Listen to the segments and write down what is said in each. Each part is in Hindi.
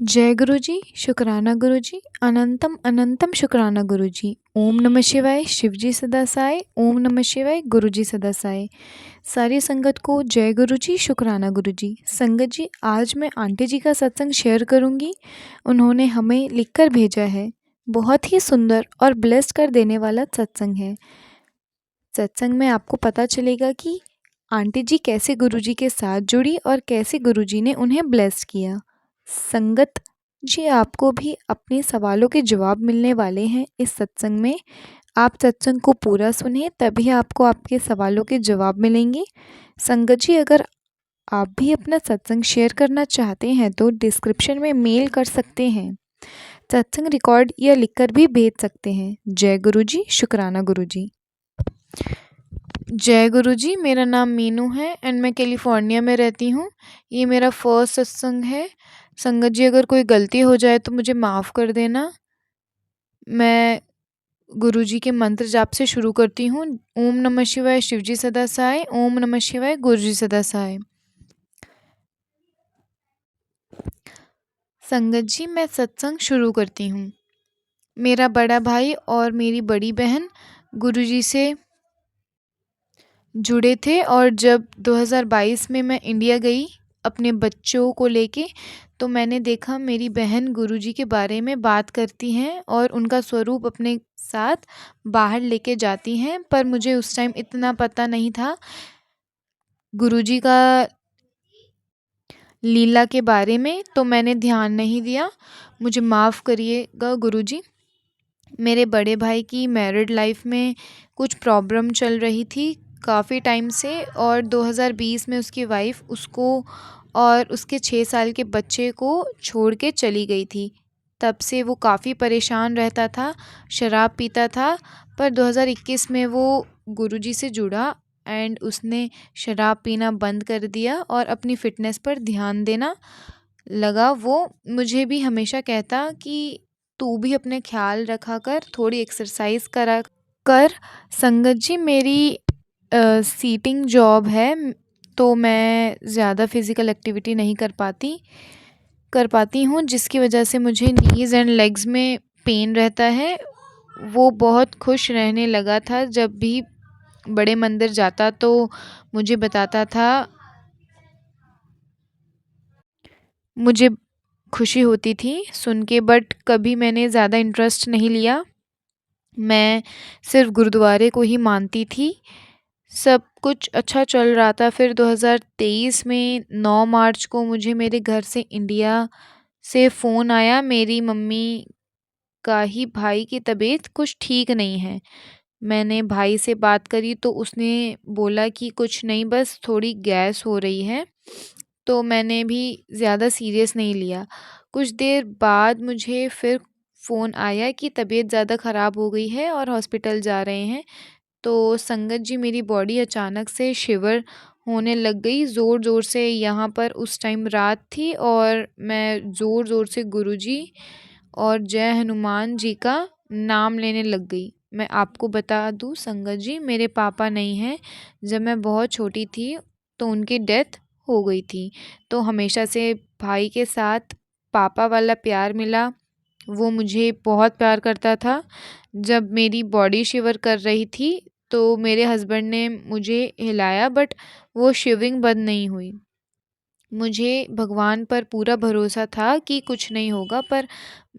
जय गुरु जी, शुक्राना गुरु जी, अनंतम अनंतम शुक्राना गुरु जी। ओम नमः शिवाय, शिव जी सदा साय। ओम नमः शिवाय, गुरु जी सदा साय। सारी संगत को जय गुरु जी, शुक्राना गुरु जी। संगत जी, आज मैं आंटी जी का सत्संग शेयर करूंगी। उन्होंने हमें लिखकर भेजा है। बहुत ही सुंदर और ब्लेस्ड कर देने वाला सत्संग है। सत्संग में आपको पता चलेगा कि आंटी जी कैसे गुरु जी के साथ जुड़ी और कैसे गुरु जी ने उन्हें ब्लेस किया। संगत जी, आपको भी अपने सवालों के जवाब मिलने वाले हैं इस सत्संग में। आप सत्संग को पूरा सुने, तभी आपको आपके सवालों के जवाब मिलेंगे। संगत जी, अगर आप भी अपना सत्संग शेयर करना चाहते हैं तो डिस्क्रिप्शन में मेल कर सकते हैं। सत्संग रिकॉर्ड या लिखकर भी भेज सकते हैं। जय गुरु जी, शुक्राना गुरु जी। जय गुरु जी, मेरा नाम मीनू है एंड मैं कैलिफोर्निया में रहती हूँ। ये मेरा फर्स्ट सत्संग है। संगत जी, अगर कोई गलती हो जाए तो मुझे माफ़ कर देना। मैं गुरु जी के मंत्र जाप से शुरू करती हूँ। ओम नमः शिवाय, शिव जी सदा सहाय। ओम नमः शिवाय, गुरु जी सदा सहाय। संगत जी, मैं सत्संग शुरू करती हूँ। मेरा बड़ा भाई और मेरी बड़ी बहन गुरु जी से जुड़े थे और जब 2022 में मैं इंडिया गई अपने बच्चों को लेके, तो मैंने देखा मेरी बहन गुरुजी के बारे में बात करती हैं और उनका स्वरूप अपने साथ बाहर लेके जाती हैं। पर मुझे उस टाइम इतना पता नहीं था गुरुजी का लीला के बारे में, तो मैंने ध्यान नहीं दिया। मुझे माफ़ करिएगा गुरुजी। मेरे बड़े भाई की मैरिड लाइफ में कुछ प्रॉब्लम चल रही थी काफ़ी टाइम से, और 2020 में उसकी वाइफ उसको और उसके 6 साल के बच्चे को छोड़ के चली गई थी। तब से वो काफ़ी परेशान रहता था, शराब पीता था। पर 2021 में वो गुरुजी से जुड़ा एंड उसने शराब पीना बंद कर दिया और अपनी फ़िटनेस पर ध्यान देना लगा। वो मुझे भी हमेशा कहता कि तू भी अपने ख्याल रखा कर, थोड़ी एक्सरसाइज करा कर। संगत जी, मेरी सीटिंग जॉब है, तो मैं ज़्यादा फिज़िकल एक्टिविटी नहीं कर पाती हूँ, जिसकी वजह से मुझे नीज़ एंड लेग्स में पेन रहता है। वो बहुत खुश रहने लगा था जब भी बड़े मंदिर जाता तो मुझे बताता था। मुझे खुशी होती थी सुन के, बट कभी मैंने ज़्यादा इंटरेस्ट नहीं लिया। मैं सिर्फ गुरुद्वारे को ही मानती थी। सब कुछ अच्छा चल रहा था। फिर 2023 में 9 मार्च को मुझे मेरे घर से इंडिया से फ़ोन आया, मेरी मम्मी का ही भाई की तबीयत कुछ ठीक नहीं है। मैंने भाई से बात करी तो उसने बोला कि कुछ नहीं, बस थोड़ी गैस हो रही है। तो मैंने भी ज़्यादा सीरियस नहीं लिया। कुछ देर बाद मुझे फिर फ़ोन आया कि तबीयत ज़्यादा ख़राब हो गई है और हॉस्पिटल जा रहे हैं। तो संगत जी, मेरी बॉडी अचानक से शिवर होने लग गई ज़ोर-ज़ोर से। यहाँ पर उस टाइम रात थी और मैं ज़ोर-ज़ोर से गुरुजी और जय हनुमान जी का नाम लेने लग गई। मैं आपको बता दूँ संगत जी, मेरे पापा नहीं हैं। जब मैं बहुत छोटी थी तो उनकी डेथ हो गई थी। तो हमेशा से भाई के साथ पापा वाला प्यार मिला। वो मुझे बहुत प्यार करता था। जब मेरी बॉडी शिवर कर रही थी तो मेरे हस्बैंड ने मुझे हिलाया, बट वो शिवरिंग बंद नहीं हुई। मुझे भगवान पर पूरा भरोसा था कि कुछ नहीं होगा, पर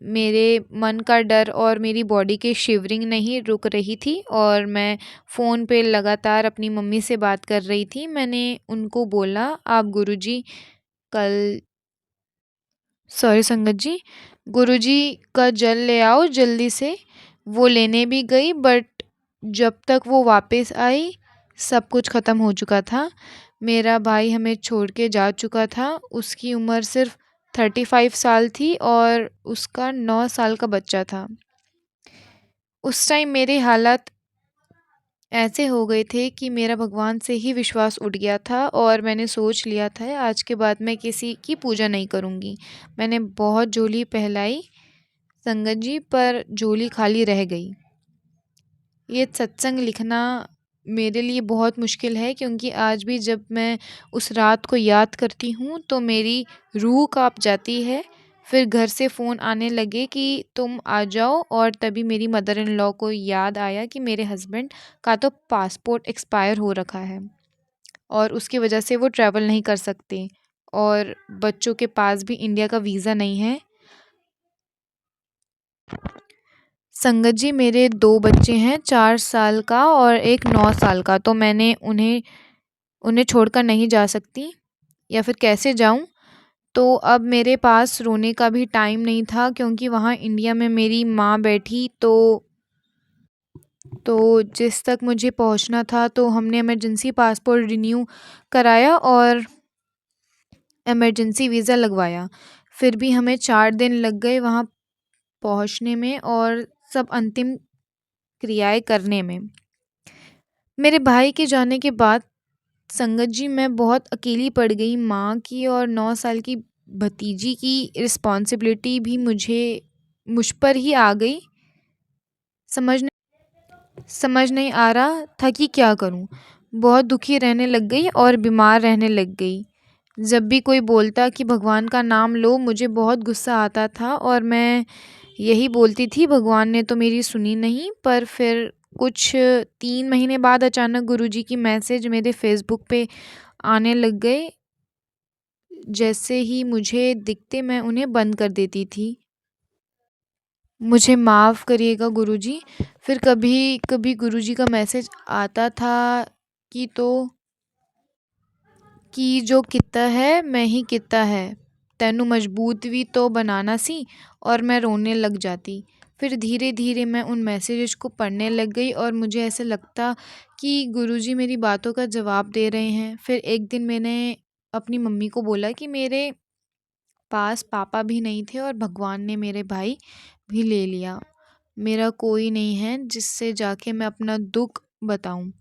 मेरे मन का डर और मेरी बॉडी की शिवरिंग नहीं रुक रही थी और मैं फ़ोन पे लगातार अपनी मम्मी से बात कर रही थी। मैंने उनको बोला, आप गुरुजी कल सॉरी संगत जी, गुरुजी का जल ले आओ जल्दी से। वो लेने भी गई, बट जब तक वो वापस आई सब कुछ ख़त्म हो चुका था। मेरा भाई हमें छोड़ के जा चुका था। उसकी उम्र सिर्फ 35 साल थी और उसका 9 साल का बच्चा था। उस टाइम मेरे हालात ऐसे हो गए थे कि मेरा भगवान से ही विश्वास उठ गया था और मैंने सोच लिया था आज के बाद मैं किसी की पूजा नहीं करूँगी। मैंने बहुत झोली पहलाई संगत जी, पर झोली खाली रह गई। ये सत्संग लिखना मेरे लिए बहुत मुश्किल है, क्योंकि आज भी जब मैं उस रात को याद करती हूँ तो मेरी रूह काँप जाती है। फिर घर से फ़ोन आने लगे कि तुम आ जाओ, और तभी मेरी मदर इन लॉ को याद आया कि मेरे हस्बैंड का तो पासपोर्ट एक्सपायर हो रखा है और उसकी वजह से वो ट्रैवल नहीं कर सकते, और बच्चों के पास भी इंडिया का वीज़ा नहीं है। संगत जी, मेरे 2 बच्चे हैं, 4 साल का और एक 9 साल का, तो मैंने उन्हें उन्हें छोड़कर नहीं जा सकती, या फिर कैसे जाऊँ? तो अब मेरे पास रोने का भी टाइम नहीं था, क्योंकि वहाँ इंडिया में मेरी माँ बैठी, तो जिस तक मुझे पहुँचना था, तो हमने इमरजेंसी पासपोर्ट रिन्यू कराया और इमरजेंसी वीज़ा लगवाया। फिर भी हमें 4 दिन लग गए वहाँ पहुँचने में और सब अंतिम क्रियाएँ करने में। मेरे भाई के जाने के बाद संगत जी मैं बहुत अकेली पड़ गई। माँ की और 9 साल की भतीजी की रिस्पॉन्सिबिलिटी भी मुझ पर ही आ गई। समझ समझ नहीं आ रहा था कि क्या करूँ। बहुत दुखी रहने लग गई और बीमार रहने लग गई। जब भी कोई बोलता कि भगवान का नाम लो, मुझे बहुत गुस्सा आता था और मैं यही बोलती थी, भगवान ने तो मेरी सुनी नहीं। पर फिर कुछ 3 महीने बाद अचानक गुरुजी की मैसेज मेरे फ़ेसबुक पे आने लग गए। जैसे ही मुझे दिखते मैं उन्हें बंद कर देती थी। मुझे माफ़ करिएगा गुरुजी। फिर कभी-कभी गुरुजी का मैसेज आता था कि कि जो कित्ता है मैं ही कित्ता है, तेनू मजबूत भी तो बनाना सी, और मैं रोने लग जाती। फिर धीरे-धीरे मैं उन मैसेजेस को पढ़ने लग गई और मुझे ऐसे लगता कि गुरुजी मेरी बातों का जवाब दे रहे हैं। फिर एक दिन मैंने अपनी मम्मी को बोला कि मेरे पास पापा भी नहीं थे और भगवान ने मेरे भाई भी ले लिया। मेरा कोई नहीं है जिससे जाके मैं अपना दुःख बताऊँ।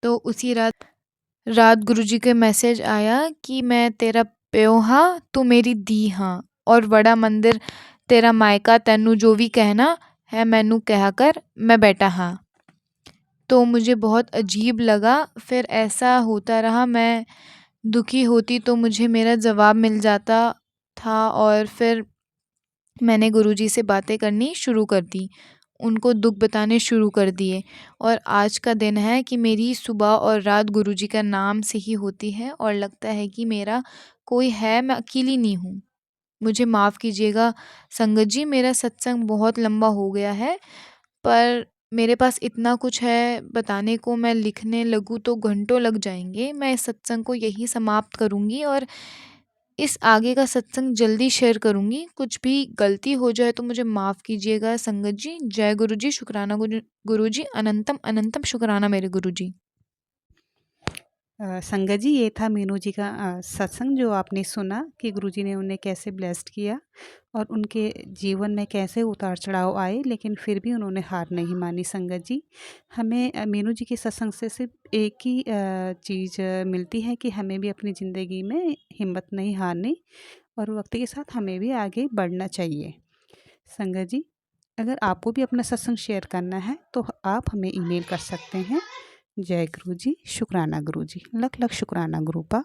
तो उसी रात गुरुजी के मैसेज आया कि मैं तेरा प्यो हाँ, तू मेरी धी हाँ, और बड़ा मंदिर तेरा मायका, तैनू जो भी कहना है मैनू कहा कर, मैं बेटा हाँ। तो मुझे बहुत अजीब लगा। फिर ऐसा होता रहा, मैं दुखी होती तो मुझे मेरा जवाब मिल जाता था, और फिर मैंने गुरुजी से बातें करनी शुरू कर दी, उनको दुःख बताने शुरू कर दिए, और आज का दिन है कि मेरी सुबह और रात गुरुजी का नाम से ही होती है और लगता है कि मेरा कोई है, मैं अकेली नहीं हूँ। मुझे माफ़ कीजिएगा संगत जी, मेरा सत्संग बहुत लंबा हो गया है, पर मेरे पास इतना कुछ है बताने को, मैं लिखने लगूँ तो घंटों लग जाएँगे। मैं इस सत्संग को यहीं समाप्त करूँगी और इस आगे का सत्संग जल्दी शेयर करूँगी। कुछ भी गलती हो जाए तो मुझे माफ़ कीजिएगा संगत जी। जय गुरु जी, शुक्राना गुरु जी, अनंतम अनंतम शुक्राना मेरे गुरु जी। संगत जी, ये था मीनू जी का सत्संग जो आपने सुना कि गुरुजी ने उन्हें कैसे ब्लेस्ड किया और उनके जीवन में कैसे उतार चढ़ाव आए, लेकिन फिर भी उन्होंने हार नहीं मानी। संगत जी, हमें मीनू जी के सत्संग से सिर्फ एक ही चीज़ मिलती है कि हमें भी अपनी ज़िंदगी में हिम्मत नहीं हारनी और वक्त के साथ हमें भी आगे बढ़ना चाहिए। संगत जी, अगर आपको भी अपना सत्संग शेयर करना है तो आप हमें ईमेल कर सकते हैं। जय गुरु जी, शुक्राना गुरु जी, लख लख शुक्राना गुरुपा।